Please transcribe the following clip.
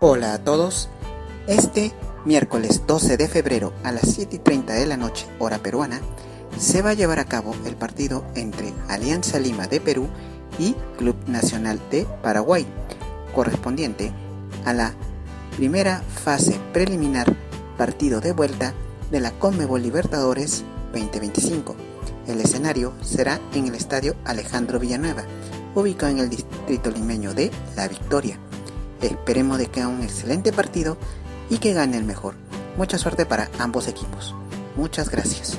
Hola a todos. Este miércoles 12 de febrero a las 7:30 de la noche, hora peruana, se va a llevar a cabo el partido entre Alianza Lima de Perú y Club Nacional de Paraguay, correspondiente a la primera fase preliminar partido de vuelta de la Conmebol Libertadores 2025. El escenario será en el Estadio Alejandro Villanueva, ubicado en el distrito limeño de La Victoria. Esperemos de que haga un excelente partido y que gane el mejor. Mucha suerte para ambos equipos. Muchas gracias.